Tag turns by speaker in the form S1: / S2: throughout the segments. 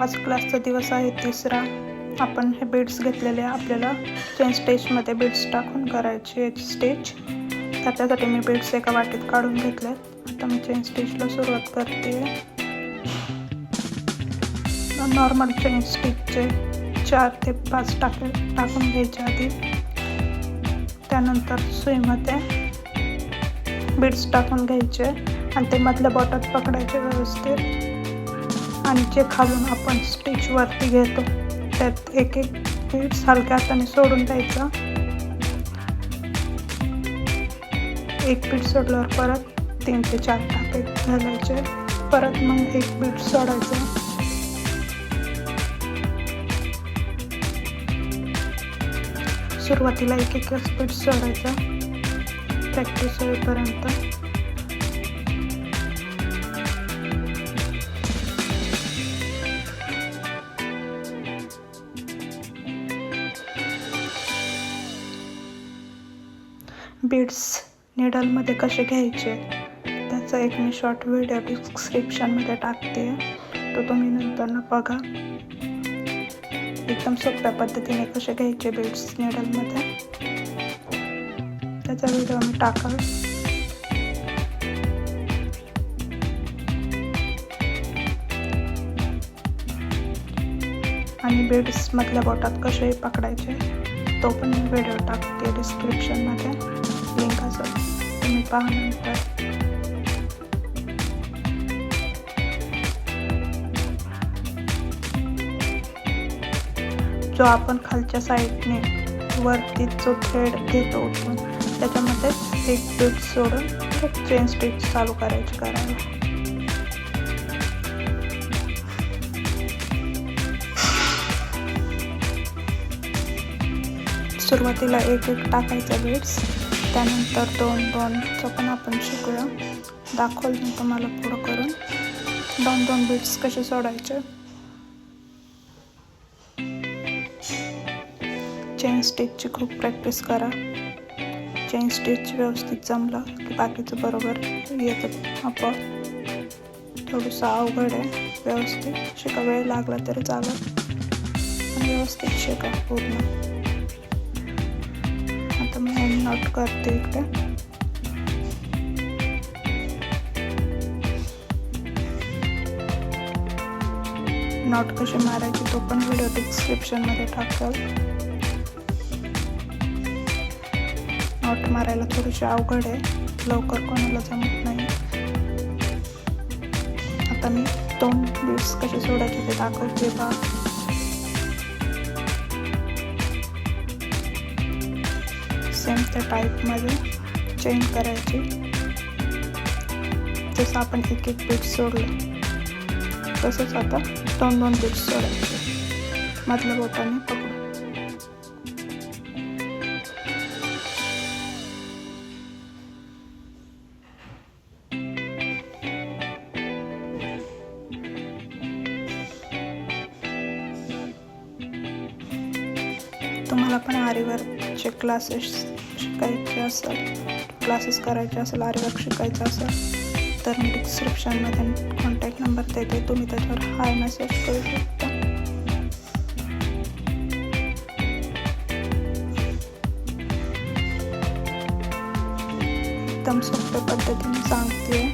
S1: आज क्लासचा दिवस आहे तिसरा. आपण हे बीड्स घेतलेले आपल्याला चेन स्टिचमध्ये बीड्स टाकून करायचे स्टिच. तर त्यासाठी मी बीड्स एका वाटीत काढून घेतले. आता मी चेन स्टिचला सुरुवात करते. नॉर्मल चेन स्टिचचे 4 ते 5 टाकून घ्यायचे आधी. त्यानंतर सुईमध्ये बीड्स टाकून घ्यायचे आणि ते मधल्या बॉटल पकडायचे व्यवस्थित. आणि जे खालून आपण स्टिच वरती घेतो त्यात एक बीड्स हलक्या हाताने सोडून द्यायचा. एक बीड सोडल्यावर परत 3 ते 4 टाके घालायचे. परत मग एक बीड सोडायचं. सुरुवातीला एक बीड सोडायचा प्रॅक्टिस होईपर्यंत. बीड्स निडलमध्ये कसे घ्यायचे त्याचा एक मी शॉर्ट व्हिडिओ डिस्क्रिप्शनमध्ये टाकते, तो तुम्ही नंतर बघा. एकदम सोप्या पद्धतीने कसे घ्यायचे बीड्स निडलमध्ये त्याचा व्हिडिओ मी टाकाल. आणि बीड्स मधल्या बोटात कसे पकडायचे तो पण मी व्हिडिओ टाकते डिस्क्रिप्शनमध्ये. लिंक असेल तुम्ही पहा नंतर. जो आपण खालच्या साईडने वरती जो थ्रेड घेतो उठून त्याच्यामध्ये एक बीड सोडून चेन स्टिच चालू करायला. सुरुवातीला एक टाकायचा बीड्स, त्यानंतर 2-2चं पण आपण शिकूया. दाखवलं तुम्हाला पुढं करून 2-2 बीड्स कसे सोडायचे. चेन स्टिचची खूप प्रॅक्टिस करा. चेन स्टिच व्यवस्थित जमलं की बाकीचं बरोबर येतं आपोआप. थोडंसं अवघड आहे, व्यवस्थित शिका. वेळ लागला तरी चालत पण व्यवस्थित शिका पूर्ण. आता मी एंड नॉट करते इकडे. नॉट कशी मारायची तो पण व्हिडिओ डिस्क्रिप्शनमध्ये टाकेल. नॉट मारायला थोडीशी अवघड आहे, लवकर कोणाला जमत नाही. आता मी 2 बीड्स कसे सोडायचे ते दाखवते बा. सेम त्या टाईपमध्ये चेन करायची. जसं आपण एक बीड सोडलं तसंच आता 2-2 बीड सोडायचे मधल्या बोटाने पकडून. तुम्हाला पण आरीवर्कचे क्लासेस शिकायचे असेल, क्लासेस करायचे असेल, आरीवर्क शिकायचं असेल तर मी डिस्क्रिप्शनमध्ये कॉन्टॅक्ट नंबर देते. तुम्ही त्याच्यावर हाय मेसेज करू शकता. एकदम सोप्या पद्धतीने सांगते.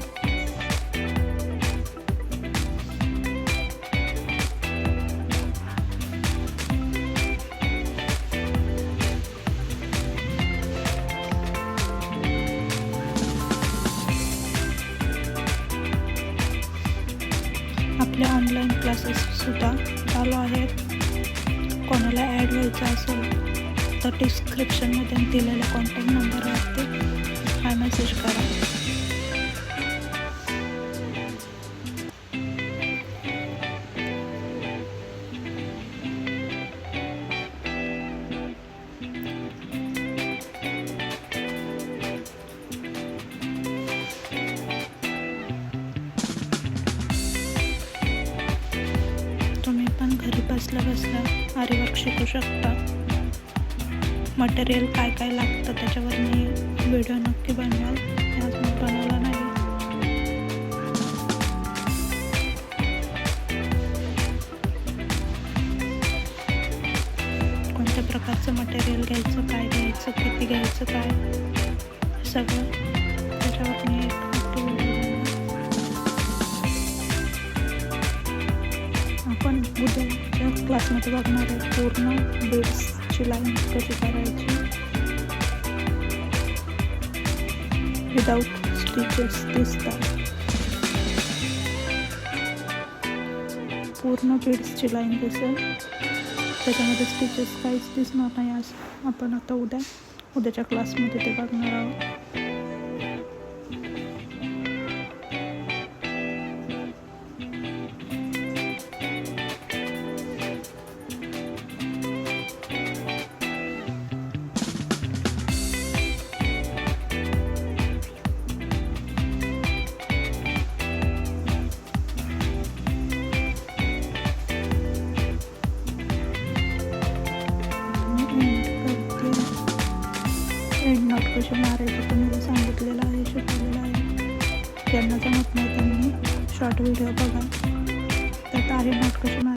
S1: आपले ऑनलाईन क्लासेस सुद्धा चालू आहेत. कोणाला ॲड व्हायचं असेल तर डिस्क्रिप्शनमध्ये दिलेल्या कॉन्टॅक्ट नंबरवरती हाय मेसेज करा. तुम्ही पण घरी बसल्या आरीवर्क शिकू शकता. मटेरियल काय काय लागतं त्याच्यावर मी व्हिडिओ नक्की बनवाल. आज मी बनवला नाही. प्रकारचं मटेरियल घ्यायचं, काय घ्यायचं, किती घ्यायचं, काय सगळं त्याच्यावर मी एक आपण उद्याच्या क्लासमध्ये बघणार आहे पूर्ण बीड्सची लाईन कशी करायची विदाउट स्टिचेस दिसतात. पूर्ण बीड्सची लाईन दिसेल, त्याच्यामध्ये स्टिचेस काहीच दिसणार नाही. असं आपण आता उद्याच्या क्लासमध्ये ते बघणार आहोत. एंड नॉट कसे मारायचे तुम्हाला सांगितलेलं आहे, शिकवलेलं आहे. ज्यांना जमत नाही त्यांनी शॉर्ट व्हिडिओ बघा, त्यात आहे नॉट कसे मारायचे.